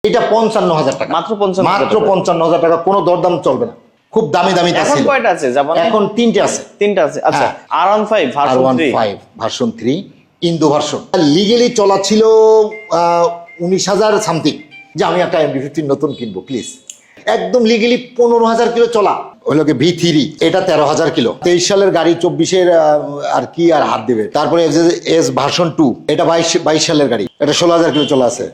এটা 55,000 টাকা, মাত্র 55,000 মাত্র 55,000 টাকা, কোনো দরদাম চলবে না, খুব দামি দামি এখন কয়টা আছে জাপানে? এখন 3টে আছে। 3টা আছে। আচ্ছা, R15 version 3 Indo version legally চলা ছিল 19,000 সামথিং, যে আমি একটা MD-15 নতুন কিনবো প্লিজ, একদম লিগেলি 15,000 কিলো চলা ওই লোকে V3, এটা 13,000 কিলো, 23 সালের গাড়ি, 24-এর আর কি আর হাত দেবে। তারপরে এস ভার্সন 2, এটা 22 সালের গাড়ি, এটা 16,000 কিলো চলা আছে,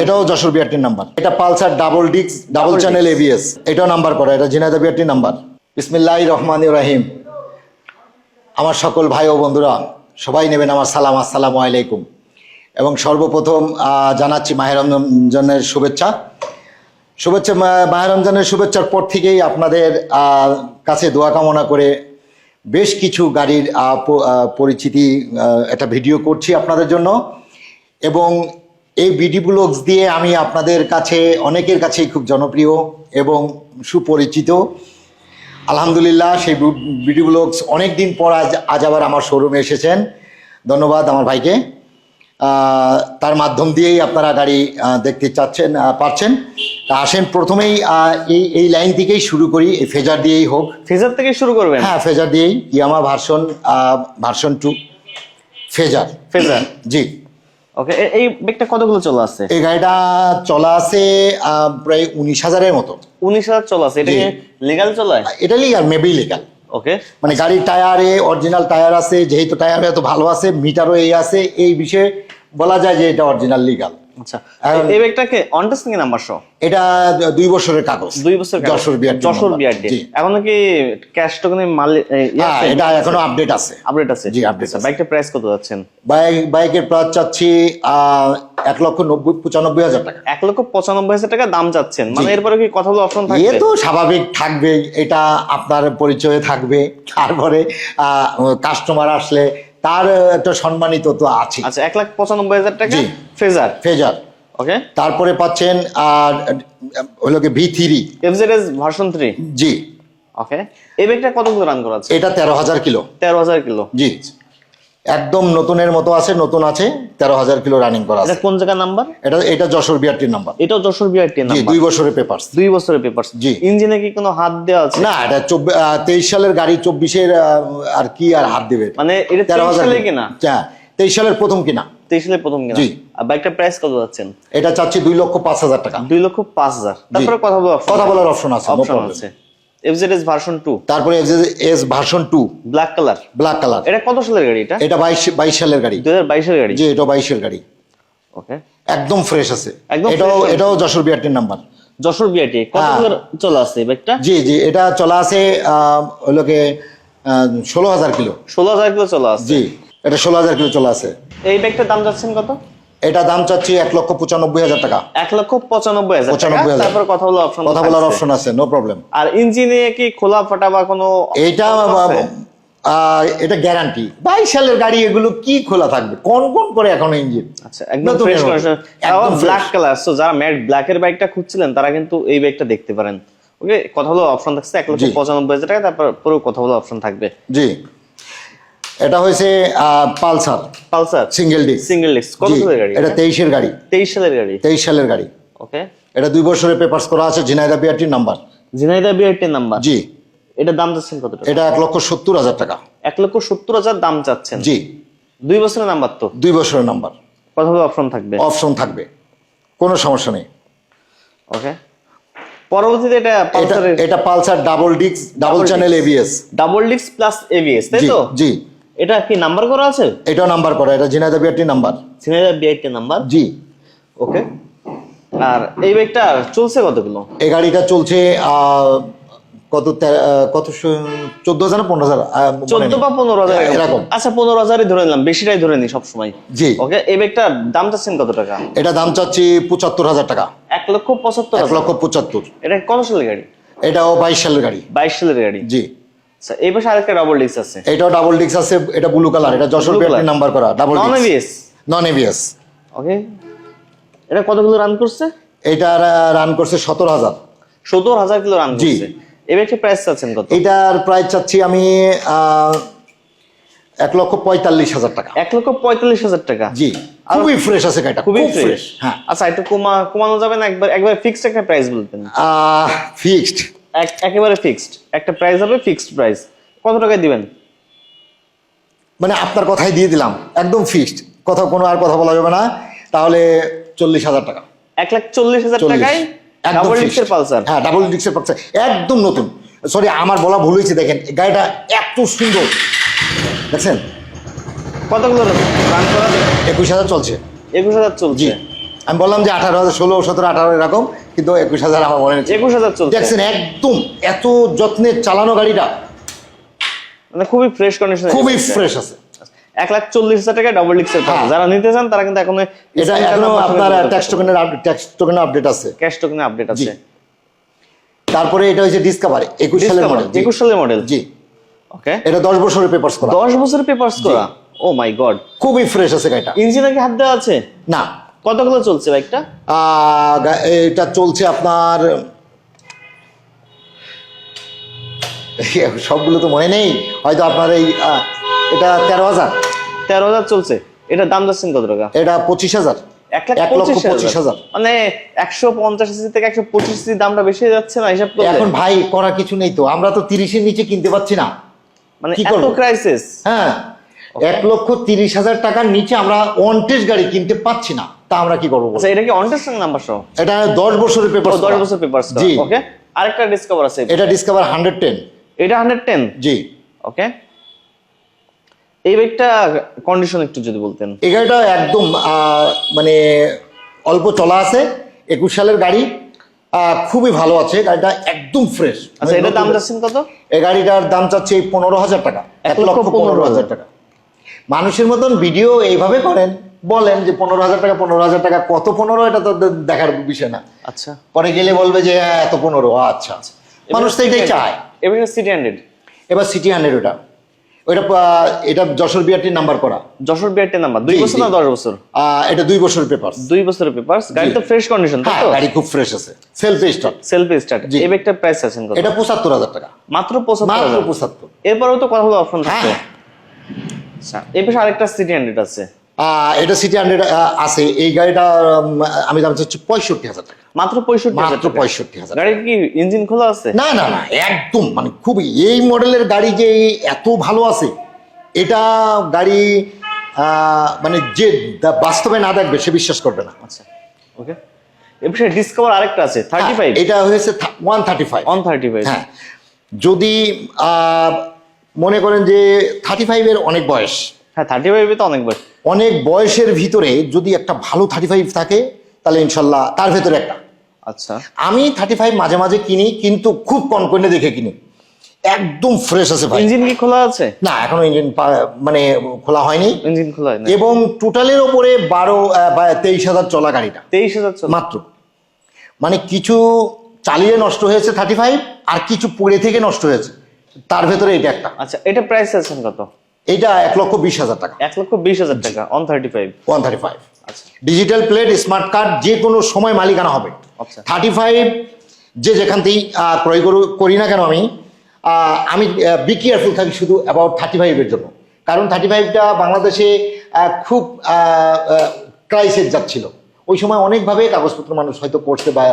এটাও যশোর বিআরটির নাম্বার। এটা Pulsar double disc double channel ABS, এটাও নাম্বার করা, এটা ঝিনাইদহ বিআরটির নাম্বার। বিসমিল্লাহির রহমানির রহিম। আমার সকল ভাই ও বন্ধুরা সবাই নেবেন আমার সালাম, আসসালামু আলাইকুম। এবং সর্বপ্রথম জানাচ্ছি মাহে রমজানের শুভেচ্ছা। মাহে রমজানের শুভেচ্ছার পর থেকেই আপনাদের কাছে দোয়া কামনা করে বেশ কিছু গাড়ির পরিচিতি একটা ভিডিও করছি আপনাদের জন্য, এবং এই ভিডিও ব্লগস দিয়ে আমি আপনাদের কাছে অনেকের কাছেই খুব জনপ্রিয় এবং সুপরিচিত। আলহামদুলিল্লাহ, সেই ভিডিও ব্লগস অনেক দিন পর আজ আবার আমার শোরুমে এসেছেন, ধন্যবাদ আমার ভাইকে। তার মাধ্যম দিয়েই আপনারা গাড়ি দেখতে পারছেন। আসেন প্রথমেই এই লাইন থেকেই শুরু করি, এই ফেজার দিয়েই হোক। ফেজার থেকে শুরু করবেন? হ্যাঁ, ফেজার দিয়েই, ইয়ামা ভার্সন 2 ফেজার। জি। ওকে, এই ব্যাগটা কতগুলো চলা আছে? এই গাড়িটা চলা আছে প্রায় 19,000-এর মতো। 19,000 চলা আছে। এটা কি লিগ্যাল চলায়? এটা লিগ্যাল, মেবি লিগ্যাল। ওকে, মানে গাড়ির টায়ারে অরিজিনাল টায়ার আছে, যেহেতু টায়ার এত ভালো আছে, মিটারও এই আছে, এই বিষয়ে বলা যায় যে এটা অরিজিনাল লিগ্যাল। আচ্ছা, এই ব্যাগটাকে অন টেস্ট কি নাম্বার সহ? এটা 2 বছরের কাগজ। 2 বছর যশোর বিআরটি। এখন কি ক্যাশ টোকেনে মাল? এটা এখনো আপডেট আছে। আপডেট আছে? জি, আপডেট আছে। বাইকটা প্রাইস কত যাচ্ছেন? বাইকের প্রাইস চাচ্ছি 1,95,000 টাকা। 1,95,000 টাকা দাম চাচ্ছেন, মানে এরপরে কি কথা বলার অপশন থাকবে? এ তো স্বাভাবিক থাকবে, এটা আপনার পরিচয়ে থাকবে, তারপরে কাস্টমার আসলে তার একটা সম্মানিত তো আছে। আচ্ছা, 1,95,000 টাকা ফেজার। ওকে, তারপরে পাচ্ছেন হলো কি V3 FZS ভার্সন 3। জি। ওকে, এই ব্যাগটা কতগুলো রান করা আছে? এটা 13,000 কিলো। 13,000 কিলো? জি, একদম নতুনের মতো আছে, নতুন আছে, 13,000 কিলো রানিং করা আছে। এটা কোন জায়গা নাম্বার? এটা যশোর বিআরটির নাম্বার। এটাও যশোর বিআরটির নাম্বার? 2 বছরের পেপারস। 2 বছরের পেপারস। জি। ইঞ্জিনে কি কোনো হাত দেওয়া আছে? না, এটা 23 সালের গাড়ি, 24-এর আর কি আর হাত দেবে। মানে এটা 23 সালে কিনা? হ্যাঁ, 23 সালের প্রথম কিনা। 23 সালে প্রথম কিনা? জি। আর বাইকটার প্রাইস কত যাচ্ছেন? এটা চাচ্ছি 2,05,000 টাকা। 2,05,000। তারপরে কথা বলার অপশন আছে। FZS version 2। তারপরে FZS ভার্সন 2 ব্ল্যাক কালার। এটা কত সালের গাড়ি? এটা 22 সালের গাড়ি। 2022 এর গাড়ি? জি, এটা 22-এর গাড়ি। ওকে, একদম ফ্রেশ আছে। এটাও যশোর বিআরটির নাম্বার। যশোর বিআরটি। কতগুলো চলা আছে এই বাইকটা? জি, এটা চলা আছে হলোকে 16,000 কিলো। 16,000 কিলো চলা আছে? জি, এটা 16,000 কিলো চলা আছে। এই বাইকটার দাম যাচ্ছেন কত? এটা দাম চাচ্ছি 1,95,000 টাকা। 1,95,000 টাকা। তারপর কথা বলার অপশন আছে, নো প্রবলেম। আর ইঞ্জিনে কি খোলা ফাটা বা কোনো? এটা গ্যারান্টি। 22 সালের গাড়ি, এগুলো কি খোলা থাকবে, কোন করে এখনো ইঞ্জিন। আচ্ছা, একদম ফ্রেশ কন্ডিশন, একদম ব্ল্যাক কালার। সো যারা ম্যাট ব্ল্যাকের বাইকটা খুঁজছিলেন তারা কিন্তু এই বাইকটা দেখতে পারেন। ওকে, কথা বলার অপশন থাকছে 1,95,000 টাকা। তারপর পুরো কথা বলার অপশন থাকবে। জি। এটা হয়েছে পালসার সিঙ্গেল ডিস্ক। কত সালের গাড়ি? এটা 23-এর গাড়ি। 23 সালের গাড়ি? 23 সালের গাড়ি। ওকে, এটা 2 বছরের পেপারস করা আছে, ঝিনাইদহ বিআরটির নাম্বার। ঝিনাইদহ বিআরটির নাম্বার? জি। এটা দাম যাচ্ছেন কত টাকা? এটা 1,70,000 টাকা। 1,70,000 দাম চাচ্ছেন? জি। 2 বছরের নাম্বার তো? 2 বছরের নাম্বার। কথা বলার অপশন থাকবে, কোনো সমস্যা নেই। ওকে, পরবর্তীতে এটা Pulsar double disc double channel ABS। Double disc plus ABS, তাই তো? জি। এটা কি নাম্বার করা আছে? এটাও নাম্বার করা, এটা ঝিনাইদহ বিআরটির নাম্বার। ঝিনাইদহ বিআরটির নাম্বার? জি। ওকে, আর এই বাইকটা চলছে কতগুলো? এই গাড়িটা চলছে কত 14,000 না 15,000? 14 বা 15,000 এরকম। আচ্ছা, 15,000ই ধরে নিলাম, বেশিটাই ধরে নি সবসময়। জি। ওকে, এই বাইকটার দাম চাচ্ছেন কত টাকা? এটা দাম চাচ্ছি 75,000 টাকা। 1,75,000? 1,75,000। এটা কত সালের গাড়ি? এটাও 22 সালের গাড়ি। 22 সালের গাড়ি? জি। আচ্ছা, এই পাশে আরেকটা ডাবল ডিস্ক আছে। এটাও ডাবল ডিস্ক আছে, এটা ব্লু কালার, এটা যশোর বিআরটির নাম্বার করা, ডাবল ডিস্ক, নন ABS। ওকে, এটা কতগুলো রান করছে? এটা রান করছে 17,000। 17,000 কিলো রান করছে। এই বাইকটার প্রাইস চাচ্ছেন কত? এটার প্রাইস চাচ্ছি আমি 1,45,000 টাকা। 1,45,000 টাকা। জি, খুবই ফ্রেশ আছে গাড়িটা, খুবই খুব ফ্রেশ। ফ্রেশ। হ্যাঁ, আচ্ছা, একটু কমানো যাবে না? একবার ফিক্সড একটা প্রাইস বলতেন। ফিক্সড, একেবারে ফিক্সড একটা প্রাইস হবে, ফিক্সড প্রাইস। কত টাকায় দিবেন? মানে আপনার কথাই দিয়ে দিলাম, একদম ফিক্সড, কোনো আর কথা বলা যাবে না। তাহলে 40,000 টাকা। 1,40,000 টাকায় একদম ডাবল fixed। ডিক্সের পালসার। হ্যাঁ, ডাবল ডিক্সের পালসার, একদম নতুন। সরি, আমার বলা ভুল হয়েছে। দেখেন গাড়িটা এত সুন্দর, দেখছেন? কতগুলো রান করা? 21,000 চলছে। 21,000 চলছে। জি, আমি বললাম যে 18,000, 16, 17, 18 এরকম, কিন্তু 21,000 আমার মনে হচ্ছে। 21,000 চলছে। দেখছেন একদম এত যত্নে চালানো গাড়িটা, মানে খুবই ফ্রেশ কন্ডিশনে, খুবই ফ্রেশ আছে। 1,40,000 টাকায় ডাবল ডিক্সের পালসার। হ্যাঁ। যারা নিতে চান তারা কিন্তু এখন এটা এখনো আপনার ট্যাক্স টোকেনের আপডেট আছে, ক্যাশ টোকেনে আপডেট আছে। তারপরে এটা হচ্ছে ডিসকভার 21 সালের মডেল। 21 সালের মডেল। জি, ওকে। এটা 10 বছরের পেপারস করা। 10 বছরের পেপারস করা। ও মাই গড, খুবই ফ্রেশ আছে গাড়িটা। ইঞ্জিনে কি হাত দেওয়া আছে? না। কতগুলো চলছে বাইকটা? এটা চলছে আপনার, সবগুলো তো মনে নেই, হয়তো আপনার এই এটা 13,000। 13,000 চলছে। এটা দাম যাচ্ছেন কত টাকা? এটা 25,000। 1,25,000। মানে 150 সিসি থেকে 125 সিসি দামটা বেশি হয়ে যাচ্ছে না হিসাব করলে? এখন ভাই করার কিছু নেই তো, আমরা তো 30-এর নিচে কিনতে পাচ্ছি না। মানে কি এত করবো? ক্রাইসিস। হ্যাঁ, 1,30,000 টাকার নিচে আমরা অন টেস্ট গাড়ি কিনতে পাচ্ছি না, তা আমরা কি করবো? আচ্ছা, এটা কি অন টেস্ট নাম্বার সহ? এটা 10 বছরের পেপার। 10 বছর পেপারস। জি। ওকে। আরেকটা ডিসকভার আছে। এটা ডিসকভার 110। এটা 110। জি। ওকে। এই বাইকটা কন্ডিশন একটু যদি বলতেন। এই গাড়িটা একদম মানে অল্প চলা আছে, 21 সালের গাড়ি, খুবই ভালো আছে গাড়িটা, একদম ফ্রেশ। আচ্ছা, এটার দাম যাচ্ছেন কত? এই গাড়িটার দাম চাচ্ছে 15,000 টাকা। 1,15,000 টাকা। মানুষের মতন ভিডিও এইভাবে করেন, বলেন যে 15,000 টাকা, 15,000 টাকা, কত 15, এটা তো দেখার বিষয় না। আচ্ছা, পরে গেলে বলবে যে হ্যাঁ এত 15। আচ্ছা, মানুষ তো এটাই চায়। এবার সিটি 100। এবার সিটি 100, এটা যশোর বিআরটির নাম্বার করা। Jessore BRT number. 2 বছর না 10 বছর? এটা 2 বছরের পেপার। 2 বছরের পেপারস। গাড়ি তো ফ্রেশ কন্ডিশন, তাই তো? গাড়ি খুব ফ্রেশ আছে, সেলফ স্টার্ট। Self start. এই বাইকটার প্রাইস আছেন কত? এটা 75,000 টাকা। মাত্র 75,000? 75। এরপরেও তো কথা হলো অপশন থাকছে। হ্যাঁ। আচ্ছা, এই পাশে আরেকটা সিটি 100 আছে। এটা সিটি 100 আছে। এই গাড়িটা আমি দাম চাচ্ছি 65,000 টাকা। মাত্র 65,000 মাত্র টাকা? 65,000। গাড়ির কি ইঞ্জিন খোলা আছে? না না না, একদম মানে খুবই, এই মডেলের গাড়ি যে এত ভালো আছে, এটা গাড়ি মানে যে বাস্তবে না দেখবে সে বিশ্বাস করবে না। আচ্ছা, ওকে। এই পাশে ডিসকভার আরেকটা আছে 35। এটা হয়েছে 135। অন 35। হ্যাঁ, যদি মনে করেন যে 35 এর অনেক বয়স, হ্যাঁ 35 তো অনেক বয়স। অনেক বয়সের ভিতরে যদি একটা ভালো 35 থাকে, তাহলে ইনশাল্লাহ তার ভেতরে একটা। আচ্ছা, আমি 35 মাঝে মাঝে কিনি, কিন্তু খুব কনকনে দেখে কিনি, একদম ফ্রেশ আছে ভাই। ইঞ্জিন কি খোলা আছে? না, এখনো ইঞ্জিন মানে খোলা হয়নি। ইঞ্জিন খোলা হয়নি। এবং টোটালের ওপরে 23,000 চলা গাড়িটা 23,000 চলে মাত্র। মানে কিছু চালিয়ে নষ্ট হয়েছে 35, আর কিছু পড়ে থেকে নষ্ট হয়েছে, তার ভেতরে এটা একটা। আচ্ছা, এটা প্রাইস আছেন কত? এটা 1,20,000 টাকা। 1,20,000 টাকা অন 35। 135। আচ্ছা, ডিজিটাল প্লেট, স্মার্ট কার্ড, যে কোনো সময় মালিকানা হবে। আচ্ছা। 35 যে যেখান থেকেই ক্রয় করি না কেন, আমি বি কেয়ারফুল থাকি শুধু অ্যাবাউট 35 এর জন্য। কারণ 35টা বাংলাদেশে খুব ক্রাইসিস যাচ্ছিল ওই সময়, অনেকভাবে কাগজপত্র মানুষ হয়তো করছে, বা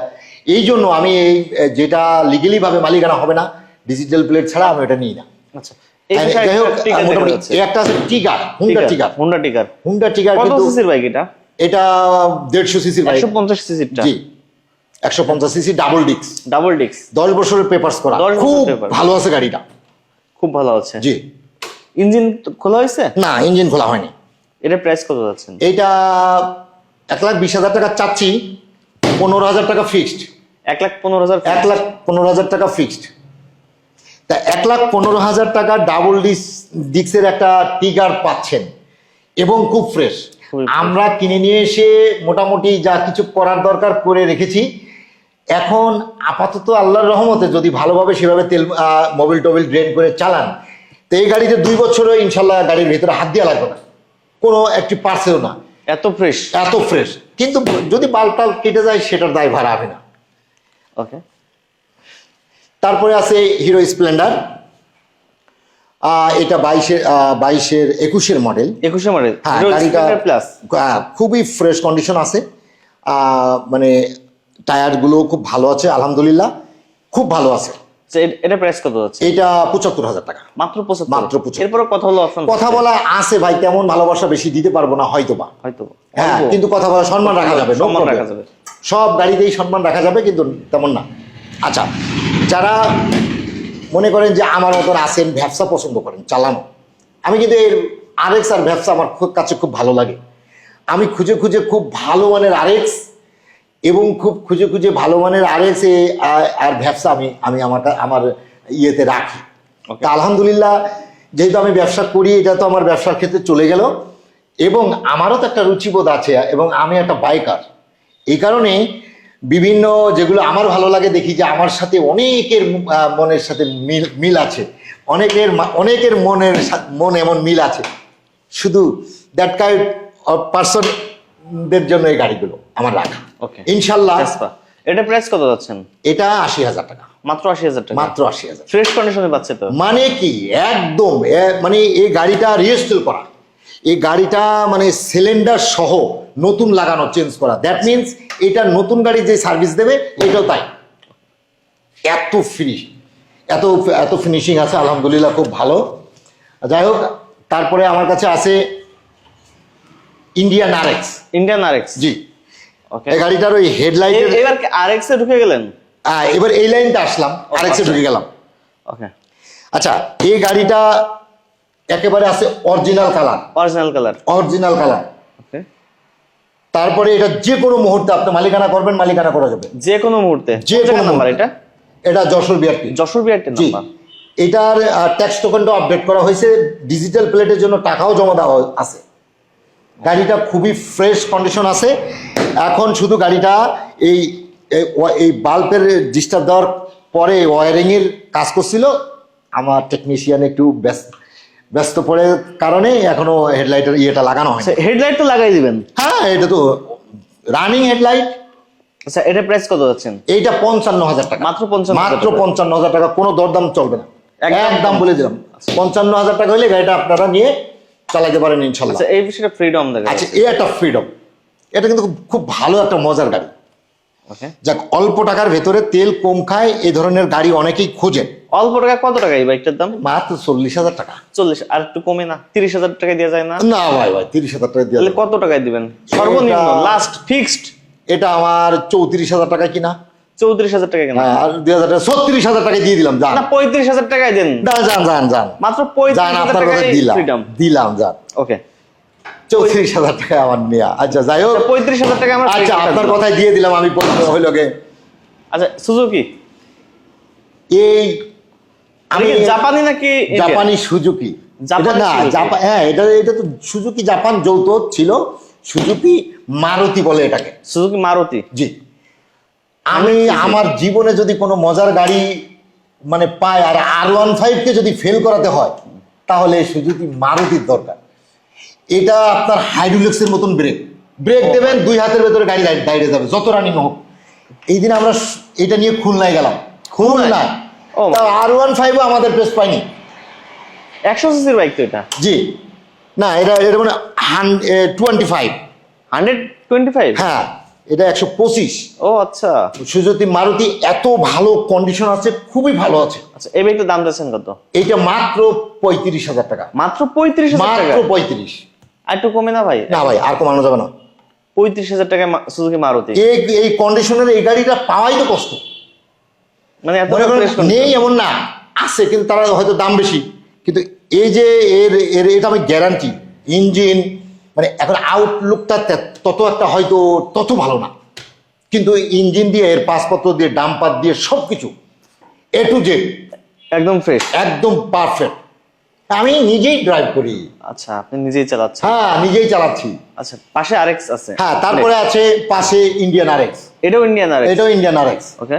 এই জন্য আমি এই যেটা লিগেলি ভাবে মালিকানা হবে না, ডিজিটাল প্লেট ছাড়া আমি এটা নিই না। আচ্ছা। এই যাই বিষয়ে হোক, টিকার মোটামুটি দেখা যাচ্ছে। এই একটা আছে টিগার, হুন্ডা টিগার। হুন্ডা টিকার কত কিন্তু সিসির বাইক এটা? এটা 150 সিসির বাইক। 150 সিসিরটা? জি, 150 CC double disc. Double disc. 10 বছরের পেপারস করা, 10 বছরের খুব papers। ভালো আছে গাড়িটা। খুব ভালো আছে। জি। ইঞ্জিন খোলা হয়েছে? না, ইঞ্জিন খোলা হয়নি। এটা প্রাইস কত যাচ্ছেন? এইটা 1,20,000 টাকা চাচ্ছি, 15,000 টাকা ফিক্সড। 1,15,000? 1,15,000 টাকা ফিক্সড। তা 1,15,000 টাকা ডাবল ডিস্কের একটা টিগার পাচ্ছেন, এবং খুব ফ্রেশ। খুবই fresh। আমরা কিনে নিয়ে এসে মোটামুটি যা কিছু করার দরকার করে রেখেছি। এখন আপাতত আল্লাহর রহমতে যদি ভালোভাবে সেভাবে তেল মোবিল টোবিল ড্রেন করে চালান, তো এই গাড়িতে 2 বছরও ইনশাল্লাহ গাড়ির ভেতরে হাত দেওয়া লাগবে না, কোনো একটি পার্সেও না, এত ফ্রেশ। এত ফ্রেশ। কিন্তু যদি বাল্বটাল কেটে যায়, সেটার দায় ভাড়া হবে না। ওকে। তারপরে আছে হিরো স্প্লেন্ডার, এটা 22-21 মডেল। 21 মডেল, হ্যাঁ, গাড়িটা প্লাস খুবই ফ্রেশ কন্ডিশন আছে। মানে টায়ারগুলো খুব ভালো আছে আলহামদুলিল্লাহ, খুব ভালো আছে। এটা প্রাইস কত আছে? এটা 75,000 টাকা। মাত্র 75? মাত্র 75। এরপর কথা হলো অপশন, কথা বলা আছে ভাই, তেমন ভালোবাসা বেশি দিতে পারবো না হয়তো। হ্যাঁ, কিন্তু কথা বলা সম্মান রাখা যাবে, no সম্মান problem। রাখা যাবে, সব গাড়িতেই সম্মান রাখা যাবে, কিন্তু তেমন না। আচ্ছা, যারা মনে করেন যে আমার মতন আছেন, ব্যবসা পছন্দ করেন চালানো, আমি কিন্তু এর RX আর ব্যবসা আমার কাছে খুব ভালো লাগে। আমি খুঁজে খুঁজে খুব ভালো মানের RX এবং খুব খুঁজে খুঁজে ভালো মানের RX আর ব্যবসা আমি আমার ইয়েতে রাখি। তা আলহামদুলিল্লাহ, যেহেতু আমি ব্যবসা করি, এটা তো আমার ব্যবসার ক্ষেত্রে চলে গেল, এবং আমারও তো একটা রুচিবোধ আছে, এবং আমি একটা বাইকার। এই কারণে বিভিন্ন যেগুলো আমার ভালো লাগে দেখি যে আমার সাথে অনেকের মনের সাথে মিল আছে, অনেকের মন এমন মিল আছে। শুধু দ্যাট কাইন্ড অফ পার্সনদের জন্য এই গাড়িগুলো আমার রাখা। ইনশাল্লাহ। এটা প্রাইস কত যাচ্ছেন? এটা 80,000 টাকা। মাত্র 80,000 টাকা? মাত্র 80,000। ফ্রেশ কন্ডিশনে পাচ্ছে তো? মানে কি একদম, মানে এই গাড়িটা রিস্টল করা, এই গাড়িটা মানে সিলিন্ডার সহ নতুন লাগানো, চেঞ্জ করা। দ্যাট মিনস এটা নতুন গাড়ি যে সার্ভিস দেবে এটাও তাই। এত এত ফিনিশিং আছে আলহামদুলিল্লাহ, খুব ভালো। যাই হোক, তারপরে আমার কাছে আছে ইন্ডিয়ান RX। জি, এই গাড়িটার ওই হেডলাইট। এবার RX এ ঢুকে গেলেন? এবার এই লাইনটা আসলাম, RX এ ঢুকে গেলাম। ওকে, আচ্ছা, এই গাড়িটা একেবারে আছে অরিজিনাল কালার। ওকে, তারপরে এটা যে কোনো মুহূর্তে আপনি মালিকানা করবেন, মালিকানা করা যাবে যে কোনো মুহূর্তে। যে কোনো নাম্বার। এটা যশোর বিআরটি নাম্বার। এটার ট্যাক্স টোকেনটা আপডেট করা হয়েছে, ডিজিটাল প্লেটের জন্য টাকাও জমা দেওয়া আছে। গাড়িটা খুবই ফ্রেশ কন্ডিশন আছে। এখন শুধু গাড়িটা এই বাল্বের ডিস্টার্ব দেওয়ার পরে ওয়ারিংয়ের কাজ করছিল, আমার টেকনিশিয়ান একটু ব্যস্ত পড়ে কারণে এখনো হেডলাইটের ইয়েটা লাগানো হয়। হেডলাইট তো লাগাই দিবেন? হ্যাঁ, এটা তো রানিং হেডলাইট। আচ্ছা, এটা প্রাইস কত যাচ্ছেন? এইটা 55,000 টাকা। মাত্র 55,000 টাকা, কোনো দরদাম চলবে না, একদম বলে দিলাম। 55,000 টাকা হলে গাড়িটা আপনারা নিয়ে চালাতে পারেন ইনশাল্লাহ। আচ্ছা, এই বিষয়টা ফ্রিডম দেখা। আচ্ছা, এই একটা ফ্রিডম, এটা কিন্তু খুব ভালো একটা মজার গাড়ি। যাক, অল্প টাকার ভেতরে তেল কম খায়, এই ধরনের গাড়ি অনেকেই খোঁজেন। অল্প টাকা? কত টাকা এই বাইকটার দাম? মাত্র 40,000 টাকা। 40? আর একটু কমে না? 30,000 টাকা দেওয়া যায় না? না ভাই, 30,000 টাকা দিয়ে। তাহলে কত টাকায় দিবেন সর্বনিম্ন, লাস্ট ফিক্সড? এটা আমার 34,000 টাকা কিনা। 34,000 টাকা কিনা? আর 2,000 টাকা, 36,000 টাকা দিয়ে দিলাম। যান না, 35,000 টাকায় দেন। যান মাত্র 35,000 টাকায় দিলাম। যান। ওকে, 34,000 টাকা আমার নেয়া। আচ্ছা, যাই হোক, 35,000 টাকা আমার। আচ্ছা, আপনার কথাই দিয়ে দিলাম আমি। হইল গে। আচ্ছা, সুজুকি আমি জাপানি নাকি জাপানি? সুজুকি। হ্যাঁ, এটা তো সুজুকি জাপান যৌথ ছিল। সুজুকি মারুতি বলে এটাকে। সুজুকি মারুতি? জি। আমি আমার জীবনে যদি কোনো মজার গাড়ি মানে পাই, আর R15 কে যদি ফেল করাতে হয়, তাহলে সুজুকি মারুতির দরকার। এটা আপনার হাইড্রোলিক্সের মতন ব্রেক দেবেন, 2 হাতের ভেতরে গাড়ি দাঁড়িয়ে যাবে, যত রানিং হোক। এই দিন আমরা এটা নিয়ে খুলনায় গেলাম। খুলনায় R15 আমাদের প্রেস পাইনি। 100 সিসির বাইক তো এটা? জি না, এটা মানে 125। হ্যাঁ, এটা 125। ও আচ্ছা। সুজুকি মারুতি এত ভালো কন্ডিশন আছে, খুবই ভালো আছে। আচ্ছা, এই বাইকটার দাম দিচ্ছেন কত? এইটা মাত্র 35,000 টাকা। মাত্র 35,000 টাকা? মাত্র 35। আর একটু কমে না ভাই? না ভাই, আর কমানো যাবে না। 35,000 টাকা সুজুকি মারুতি? এই কন্ডিশনের এই গাড়িটা পাওয়াই তো কষ্ট। মানে এত নেই এমন না, আছে, কিন্তু তারা হয়তো দাম বেশি। কিন্তু এই যে এটা আমি গ্যারান্টি, ইঞ্জিন মানে এখন আউটলুকটা তত একটা হয়তো তত ভালো না, কিন্তু ইঞ্জিন দিয়ে, এর পাসপত্র দিয়ে, ডাম্পার দিয়ে, সবকিছু A to Z একদম ফ্রেশ, একদম পারফেক্ট। আমি নিজেই ড্রাইভ করি। আচ্ছা, আপনি নিজেই চালাচ্ছেন? হ্যাঁ, নিজেই চালাচ্ছি। আচ্ছা, পাশে RX আছে? হ্যাঁ, তারপরে আছে পাশে ইন্ডিয়ান RX। এটাও ইন্ডিয়ান RX? এটাও ইন্ডিয়ান RX। ওকে,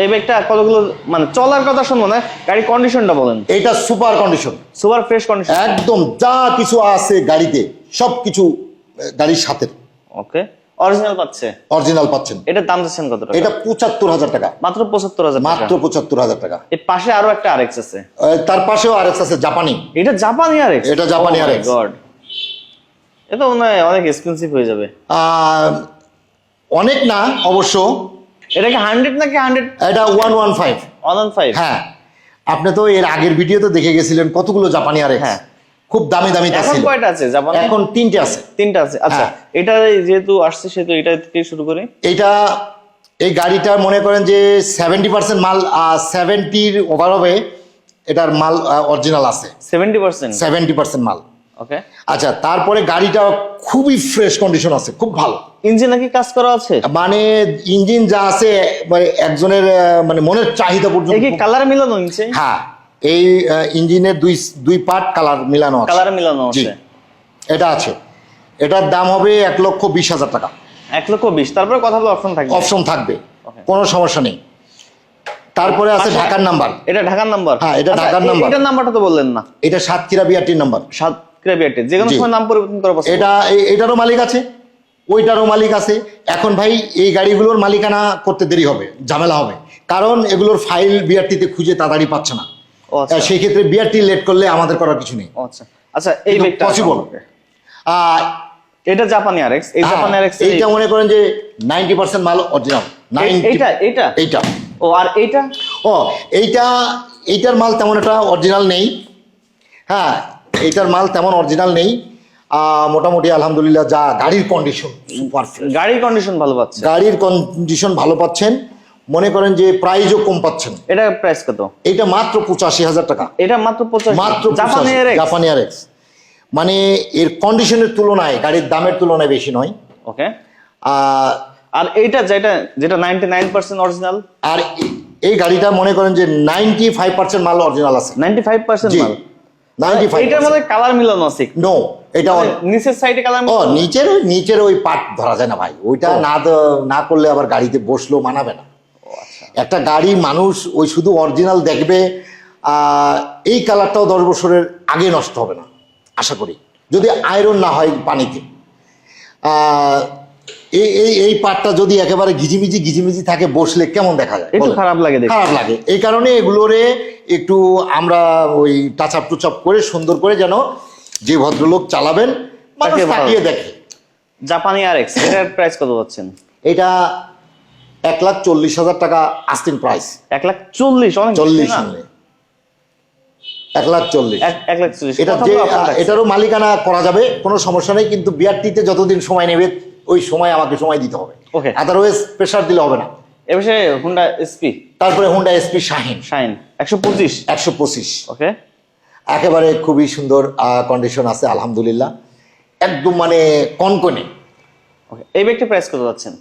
এই বাইকটা কতগুলো মানে চলার কথা শুনবো না, গাড়ি কন্ডিশনটা বলেন। এটা super condition, super fresh condition, একদম যা কিছু আছে গাড়িতে সবকিছু গাড়ির সাথে। ওকে, অরিজিনাল পাচ্ছে, অরিজিনাল পাচ্ছেন। এটার দাম যাচ্ছেন কত টাকা? এটা ৭৫,০০০ টাকা, মাত্র ৭৫,০০০ টাকা। মাত্র ৭৫,০০০ টাকা। এর পাশে আরো একটা আরএক্স আছে, তার পাশেও আরেকটা আছে জাপানি। এটা জাপানি আরএক্স? এটা জাপানি আরএক্স। গড, এটা মনে হয় অনেক এক্সপেন্সিভ হয়ে যাবে। অনেক না অবশ্য। এটা কি 100 নাকি 100? এটা 115। 115? হ্যাঁ, আপনি তো এর আগের ভিডিও তো দেখে গেছিলেন কতগুলো জাপানি আরএক্স। হ্যাঁ, খুব দামি দামি এখন ছিল। কয়টা আছে জাপানি? এখন 3টে আছে। 3টা আছে। আচ্ছা, হ্যাঁ। এটা যেহেতু আসছে সেহেতু এটা থেকে শুরু করি। এটা এই গাড়িটা মনে করেন যে 70% মাল, 70-র ওভার হবে এটার মাল অরিজিনাল আছে। 70%? 70% মাল। ওকে। আচ্ছা, তারপরে গাড়িটা খুবই ফ্রেশ কন্ডিশন আছে, খুব ভালো। ইঞ্জিন নাকি কাজ করা আছে? মানে ইঞ্জিন যা আছে মানে একজনের মানে মনের চাহিদা পর্যন্ত। এই কি কালার মিলানো ইঞ্জিন? হ্যাঁ, এই ইঞ্জিনের দুই পার্ট কালার মিলানো আছে। কালার মিলানো জি, আছে। এটা আছে। এটার দাম হবে 1,20,000 টাকা। 1,20,000। তারপরে কথা বলে অপশন থাকবে? অপশন থাকবে, Okay. কোনো সমস্যা নেই। তারপরে আছে ঢাকার নাম্বার। এটা ঢাকার নাম্বার? হ্যাঁ, এটা ঢাকার নাম্বার। এটার নাম্বারটা তো বললেন না। এটা সাতক্ষীরা বিআরটির নাম্বার। সাতক্ষীরা বিআরটি, যে কোনো জি। সময় নাম পরিবর্তন করা possible? এটা এটারও মালিক আছে, ওইটারও মালিক আছে। এখন ভাই এই গাড়িগুলোর মালিকানা করতে দেরি হবে, ঝামেলা হবে, কারণ এগুলোর ফাইল বিআরটিতে খুঁজে তাড়াতাড়ি পাচ্ছে না। ও আচ্ছা। সেই ক্ষেত্রে বিআরটি লেট করলে আমাদের করার কিছু নেই। ও আচ্ছা। আচ্ছা, এই ব্যাগটা পসিবল। এটা জাপানি আরএক্স। এই জাপানি আরএক্স এইটা মনে করেন যে 90% মাল অরিজিনাল। এইটা এইটা এইটা ও, আর এইটা? ও, এইটার মাল তেমন একটা অরিজিনাল নেই। হ্যাঁ, এইটার মাল তেমন অরিজিনাল নেই। মোটামুটি আলহামদুলিল্লাহ যা গাড়ির কন্ডিশন সুপার ফ্রেশ। গাড়ির কন্ডিশন ভালো পাচ্ছে? গাড়ির কন্ডিশন ভালো পাচ্ছেন, মনে করেন যে প্রাইসও কম পাচ্ছেন। এটা প্রাইস কত? এইটা মাত্র 85,000 টাকা। এটা মাত্র 85? মাত্র জাপানি 85, আরএক্স? জাপানি আরএক্স। মানে এর কন্ডিশনের তুলনায় গাড়ির দামের তুলনায় বেশি নয়। ওকে। আর এইটা যেটা 99% অরিজিনাল? আর এই গাড়িটা মনে করেন যে 95% মাল অরিজিনাল আছে। 95% জি, মাল? 95। এটার মধ্যে কালার মিলানো আছে? নো, এটা নিচের সাইডে কালার? নিচের ওই পার্ট ধরা যায় না ভাই, ওইটা না করলে আবার গাড়িতে বসলেও মানাবে না। একটা গাড়ি মানুষ ওই শুধু অরিজিনাল দেখবে, এই কালারটাও 10 বছরের আগে নষ্ট হবে না আশা করি, যদি আয়রন না হয় পানিতে। এই পার্টটা যদি একেবারে ঘিজিমিজি থাকে, বসলে কেমন দেখা যায়? একটু খারাপ লাগে দেখতে। খারাপ লাগে। এই কারণে এগুলোরে একটু আমরা ওই টাচ আপ করে সুন্দর করে, যেন যে ভদ্রলোক চালাবেন মানুষ তাকে ভালো তাকিয়ে দেখে। জাপানি আরএক্স, এটার প্রাইস কত পাচ্ছেন? এটা 1,40,000 টাকা আস্তিন প্রাইস। 1,40,000? অনেক 40 না? সামনে 1,40,000। 1,40,000। এটা যে এটারও মালিকানা করা যাবে, কোনো সমস্যা নেই, কিন্তু বিআরটিতে যতদিন সময় নেবে ওই সময় আমাকে সময় দিতে হবে। ওকে। আদারওয়াইজ প্রেসার দিলে হবে না। এবারে হুন্ডা এসপি। তারপরে হুন্ডা এসপি শাহিন 125। 125। ওকে। একেবারে খুবই সুন্দর কন্ডিশন আছে আলহামদুলিল্লাহ, একদম মানে কনকনে। ওকে, এই ব্যাগটির প্রাইস কত যাচ্ছেন?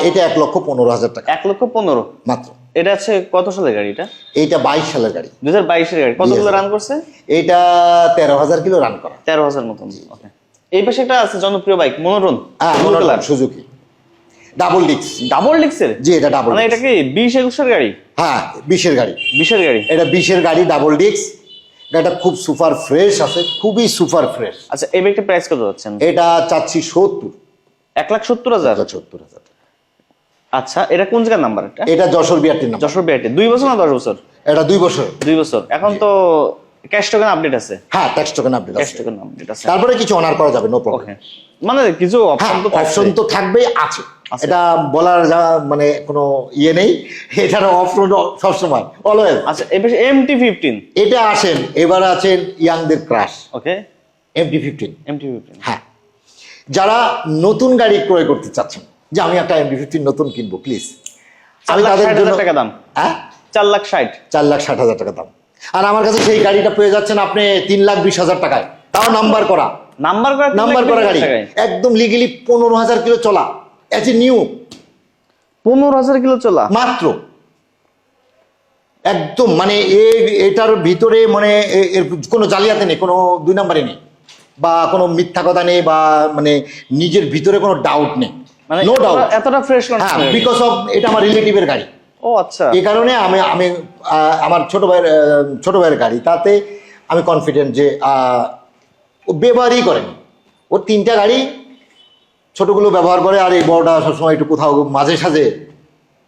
এটা 1,15,000 টাকা 1,15,000 মাত্র। এটা আছে কত সালের গাড়ি? এটা এইটা 22 সালের গাড়ি। 2022 এর গাড়ি। কতগুলো রান করছে? এইটা 13,000 কিলো রান করা। 13,000 মতন। ওকে। এই পাশে একটা আছে জনপ্রিয় বাইক, মনোরন। সুজুকি ডাবল ডিক্স। ডাবল ডিক্সের? জি, এটা ডাবল। মানে এটা কি 20-21 এর গাড়ি? হ্যাঁ, 20-এর গাড়ি। 20-এর গাড়ি? এটা 20-এর গাড়ি, ডাবল ডিক্স। এটা খুব সুপার ফ্রেশ আছে, খুবই সুপার ফ্রেশ। আচ্ছা, এই ব্যাগটির প্রাইস কত যাচ্ছেন? এটা চাচ্ছি 70। 1,70,000? 70,000। আচ্ছা, এটা কোন জায়গার নাম্বার? এটা যশোর বিআরটির নাম্বার। যশোর বিআরটি। 2 বছর না 10 বছর? এটা 2 বছর। 2 বছর। এখন তো ক্যাশ টোকেন আপডেট আছে? হ্যাঁ, ট্যাক্স টোকেন আপডেট ক্যাশ আছে। টোকেন আপডেট আছে। তারপরে কিছু অনার করা যাবে, নো প্রবলেম। ওকে, মানে কিছু অপশন তো অপশন তো থাকবেই আছে, এটা বলার মানে কোনো ইয়ে নেই, এটার অপশন সবসময় অলওয়েজ। আচ্ছা, এই পাশে MT-15। এটা আসেন, এবার আছেন ইয়াংদের ক্রাশ। ওকে। MT-15। MT-15। হ্যাঁ, যারা নতুন গাড়ি ক্রয় করতে চাচ্ছেন, যে আমি একটা MT-15 নতুন কিনবো প্লিজ, আমি তাদের জন্য। 4,60,000 টাকা দাম? হ্যাঁ, 4,60,000। 4,60,000 টাকা দাম। আর আমার কাছে সেই গাড়িটা পেয়ে যাচ্ছেন আপনি 3,20,000 টাকায়, তাও নাম্বার করা। নাম্বার করা গাড়ি, একদম লিগেলি 15,000 কিলো চলা, এজ এ নিউ। 15,000 কিলো চলা মাত্র, একদম মানে এটার ভিতরে মানে এর কোনো জালিয়াতি নেই, কোনো 2 নাম্বারই নেই, বা কোনো মিথ্যা কথা নেই, বা মানে নিজের ভিতরে কোনো ডাউট নেই, মানে নো ডাউট। এতটা ফ্রেশ কন্ডিশন? হ্যাঁ, বিকজ অফ এটা আমার রিলেটিভের গাড়ি। ও আচ্ছা। এই কারণে আমি আমার ছোট ভাইয়ের গাড়ি, তাতে আমি কনফিডেন্ট যে ও ব্যবহারই করেন। ওর 3টা গাড়ি ছোটগুলো ব্যবহার করে, আর এই বড়টা সবসময় একটু কোথাও মাঝে সাঝে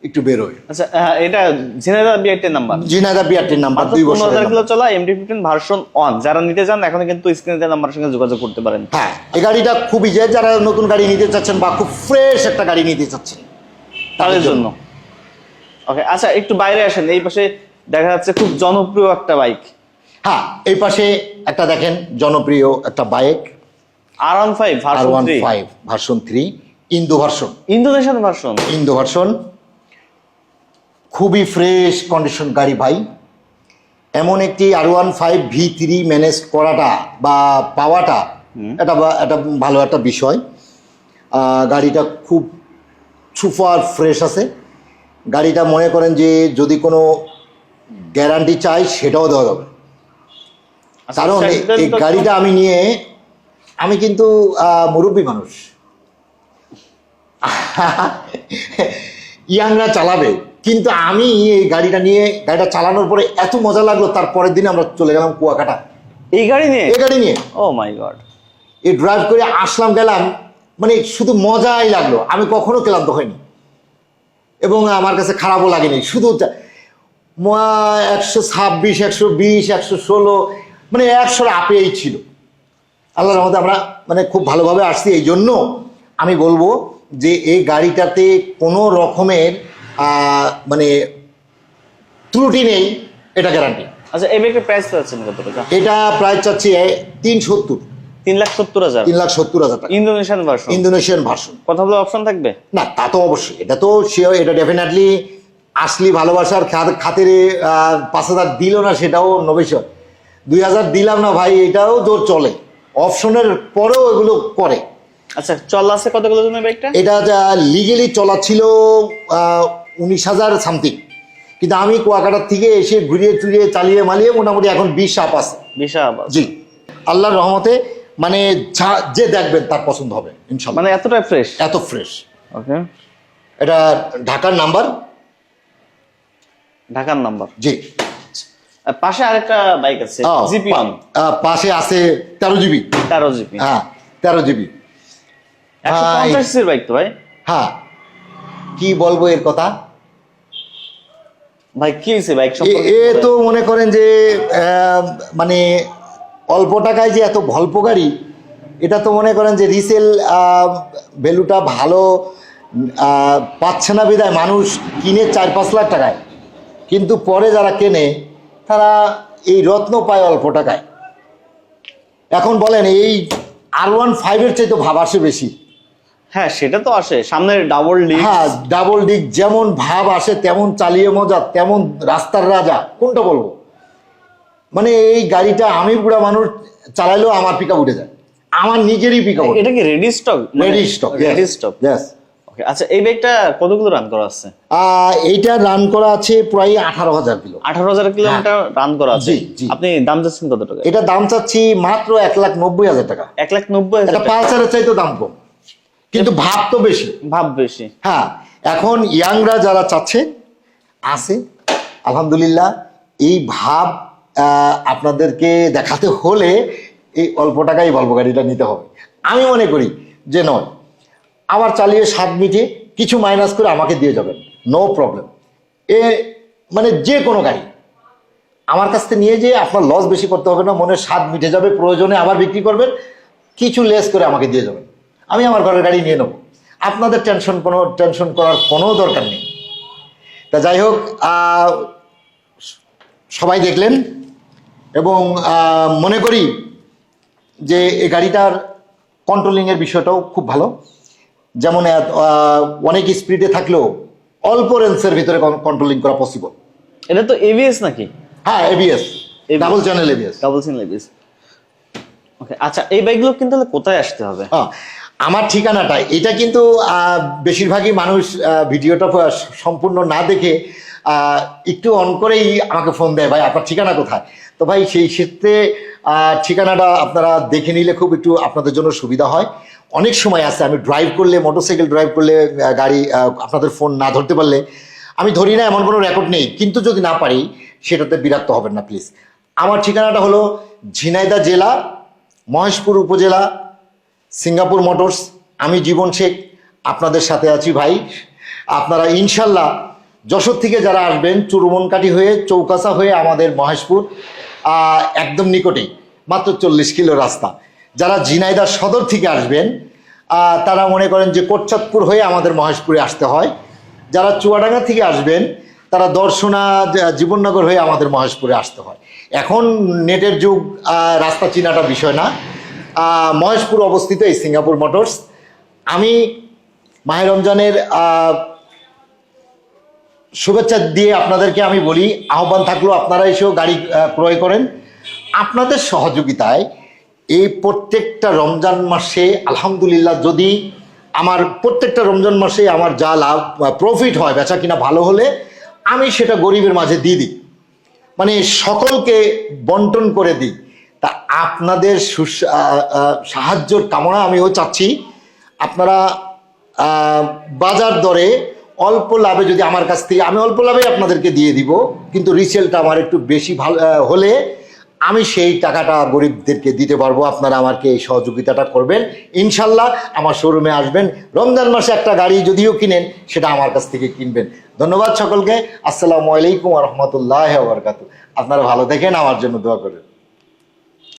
একটু বেরোয়। আচ্ছা, এটা ঝিনাইদহ বিআরটির নাম্বার, ঝিনাইদহ বিআরটির নাম্বার, 2 বছর 15,000 কিলো চলা MT-15 ভার্সন 1। যারা নিতে চান এখন কিন্তু স্ক্রিনে দেওয়া নাম্বারের সঙ্গে যোগাযোগ করতে পারেন। হ্যাঁ, এই গাড়িটা খুবই, যারা নতুন গাড়ি নিতে চাচ্ছেন বা খুব ফ্রেশ একটা গাড়ি নিতে চাচ্ছেন তাদের জন্য। ওকে, আচ্ছা একটু বাইরে আসেন, এই পাশে দেখা যাচ্ছে খুব জনপ্রিয় একটা বাইক। হ্যাঁ, এই পাশে একটা দেখেন জনপ্রিয় একটা bike, R15 version 3, R15 version 3 Indo version, Indonesian version. Indo version, খুবই ফ্রেশ কন্ডিশন গাড়ি ভাই। এমন একটি R15 V3 ম্যানেজ করাটা বা পাওয়াটা এটা ভালো একটা বিষয়। গাড়িটা খুব সুপার ফ্রেশ আছে। গাড়িটা মনে করেন যে যদি কোনো গ্যারান্টি চাই সেটাও দেওয়া যাবে, কারণ এই গাড়িটা আমি কিন্তু মুরব্বী মানুষ, ইয়াংরা চালাবে, কিন্তু আমি এই গাড়িটা চালানোর পরে এত মজা লাগলো, তার পরের দিন আমরা চলে গেলাম কুয়াকাটা এই গাড়ি নিয়ে। ও মাই গড, এই ড্রাইভ করে আসলাম গেলাম, মানে শুধু মজাই লাগলো। আমি কখনো ক্লান্ত হয়নি এবং আমার কাছে খারাপও লাগেনি। শুধু 126, 120, 116, মানে 100-র আপেই ছিল। আল্লাহর রহমতে আমরা মানে খুব ভালোভাবে আসছি। এই জন্য আমি বলবো যে এই গাড়িটাতে কোনো রকমের মানে ত্রুটি নেই, এটা গ্যারান্টি। আচ্ছা, এই বাইকের প্রাইস পাচ্ছেন কত টাকা? এটা প্রাইস চাচ্ছি 370, 3,70,000, 3,70,000 টাকা। Indonesian version, Indonesian version. কথা বলে অপশন থাকবে না, তা তো অবশ্যই, এটা তো এটা ডেফিনেটলি আসলি ভালোবাসার খাতিরে 5,000 দিল না, সেটাও অন্য বিষয়। 2,000 দিলাম না ভাই, এটাও জোর চলে, অপশনের পরেও এগুলো করে। আচ্ছা, চল আছে কত কিলো জন্য বাইকটা? এটা লিগেলি চলা ছিল 19,000 সামথিং, কিন্তু আমি কুয়াকাটার থেকে এসে ঘুরিয়ে টুরিয়ে চালিয়ে মালিয়ে মোটামুটি এখন 20 আপ আছে। 20 আপ? জি, আল্লাহর রহমতে, মানে যে দেখবেন তার পছন্দ হবে ইনশাআল্লাহ। মানে এতটা ফ্রেশ, এত ফ্রেশ। ওকে, এটা ঢাকার নাম্বার। ঢাকার নাম্বার, জি। পাশে আরেকটা বাইক আছে জিপি1, পাশে আছে 13 জিবি। 13 জিবি, হ্যাঁ 13 জিবি, 150 সিসির বাইক তো ভাই। হ্যাঁ, কি বলবো এর কথা ভাই, কি হয়েছে বাইক এ সম্পর্কে? তো মনে করেন যে মানে অল্প টাকায় যে এত ভল্প গাড়ি, এটা তো মনে করেন যে রিসেল ভ্যালুটা ভালো পাচ্ছে না বিধায় মানুষ কিনে 4-5 লাখ টাকায়, কিন্তু পরে যারা কেনে তারা এই রত্ন পায় অল্প টাকায়। এখন বলেন এই R15-এর চাইতে ভাব আসে বেশি। হ্যাঁ, সেটা তো আসে, সামনে ডাবল ডিস্ক। হ্যাঁ, ডাবল ডিক, যেমন ভাব আসে তেমন চালিয়ে মজা, তেমন রাস্তার রাজা, কোনটা বলবো। মানে এই গাড়িটা আমি বুড়া মানুষ চালাইলেও আমার পিকআপ উঠে যায়, আমার নিজেরই পিকআপ। এটা কি ready stock? Ready stock, ready stock, yes. Okay, আচ্ছা এই বাইকটা কতগুলো রান করা আছে? এইটা রান করা আছে প্রায় 18,000 কিলো। 18,000 কিলোমিটার রান করা আছে। জি, জি। আপনি দাম চাচ্ছেন কত টাকা? এটা দাম চাচ্ছি মাত্র 1,90,000 টাকা। 1,90,000? এটা পালসারের চাইতে দাম কম, কিন্তু ভাব তো বেশি। ভাব বেশি, হ্যাঁ। এখন ইয়াংরা যারা চাচ্ছে আছে, আলহামদুলিল্লাহ। এই ভাব আপনাদেরকে দেখাতে হলে এই অল্প টাকায় ভলভো গাড়িটা নিতে হবে। আমি মনে করি যে নয়, আবার চালিয়ে 7 মিটে কিছু মাইনাস করে আমাকে দিয়ে যাবেন, নো প্রবলেম। মানে যে কোনো গাড়ি আমার কাছ থেকে নিয়ে যেয়ে আপনার লস বেশি করতে হবে না, মনে 7 মিটে যাবে, প্রয়োজনে আবার বিক্রি করবেন, কিছু লেস করে আমাকে দিয়ে যাবেন, আমি আমার ঘরের গাড়ি নিয়ে নেব। আপনাদের টেনশন করার কোনো দরকার নেই। তা যাই হোক, সবাই দেখলেন এবং মনে করি যে এই গাড়িটার কন্ট্রোলিংয়ের বিষয়টাও খুব ভালো। যেমন অনেক স্পিডে থাকলেও অল্প রেঞ্জের ভিতরে কন্ট্রোলিং করা পসিবল। এটা তো এবিএস নাকি? হ্যাঁ, ABS, double channel ABS. Double channel ABS, okay. আচ্ছা, এই বাইকগুলো কিনতে হলে কোথায় আসতে হবে? আমার ঠিকানাটা এটা কিন্তু বেশিরভাগই মানুষ ভিডিওটা সম্পূর্ণ না দেখে একটু অন করেই আমাকে ফোন দেয়, ভাই আপনার ঠিকানা কোথায়। তো ভাই সেই ক্ষেত্রে ঠিকানাটা আপনারা দেখে নিলে খুব একটু আপনাদের জন্য সুবিধা হয়। অনেক সময় আছে আমি ড্রাইভ করলে, মোটরসাইকেল ড্রাইভ করলে গাড়ি আপনাদের ফোন না ধরতে পারলে, আমি ধরি না এমন কোনো রেকর্ড নেই, কিন্তু যদি না পারি সেটাতে বিরক্ত হবেন না প্লিজ। আমার ঠিকানাটা হলো ঝিনাইদহ জেলা, মহেশপুর উপজেলা, সিঙ্গাপুর মোটরস, আমি জীবন শেখ আপনাদের সাথে আছি ভাই। আপনারা ইনশাল্লাহ যশোর থেকে যারা আসবেন চুরমনকাঠি হয়ে চৌকাছা হয়ে আমাদের মহেশপুর একদম নিকটেই, মাত্র 40 কিলো রাস্তা। যারা ঝিনাইদহ সদর থেকে আসবেন তারা মনে করেন যে কোটচাঁদপুর হয়ে আমাদের মহেশপুরে আসতে হয়। যারা চুয়াডাঙ্গা থেকে আসবেন তারা দর্শনা জীবননগর হয়ে আমাদের মহেশপুরে আসতে হয়। এখন নেটের যুগ, রাস্তা চিনাটা বিষয় না। মহেশপুর অবস্থিত এই সিঙ্গাপুর মোটরস। আমি মাহে রমজানের শুভেচ্ছা দিয়ে আপনাদেরকে আমি বলি, আহ্বান থাকলো আপনারা এসেও গাড়ি ক্রয় করেন। আপনাদের সহযোগিতায় এই প্রত্যেকটা রমজান মাসে আলহামদুলিল্লাহ, যদি আমার প্রত্যেকটা রমজান মাসে আমার যা লাভ প্রফিট হয়, বেচা কিনা ভালো হলে আমি সেটা গরিবের মাঝে দিয়ে দিই, মানে সকলকে বন্টন করে দিই। তা আপনাদের সাহায্যর কামনা আমিও চাচ্ছি। আপনারা বাজার দরে অল্প লাভে যদি আমার কাছ থেকে, আমি অল্প লাভে আপনাদেরকে দিয়ে দিব, কিন্তু রিসেলটা আমার একটু বেশি ভালো হলে আমি সেই টাকাটা গরিবদেরকে দিতে পারবো। আপনারা আমাকে এই সহযোগিতাটা করবেন ইনশাল্লাহ। আমার শোরুমে আসবেন, রমজান মাসে একটা গাড়ি যদিও কিনেন সেটা আমার কাছ থেকে কিনবেন। ধন্যবাদ সকলকে। আসসালামু আলাইকুম ওয়া রাহমাতুল্লাহি ওয়া বারাকাতুহু। আপনারা ভালো দেখেন, আমার জন্য দোয়া করেন।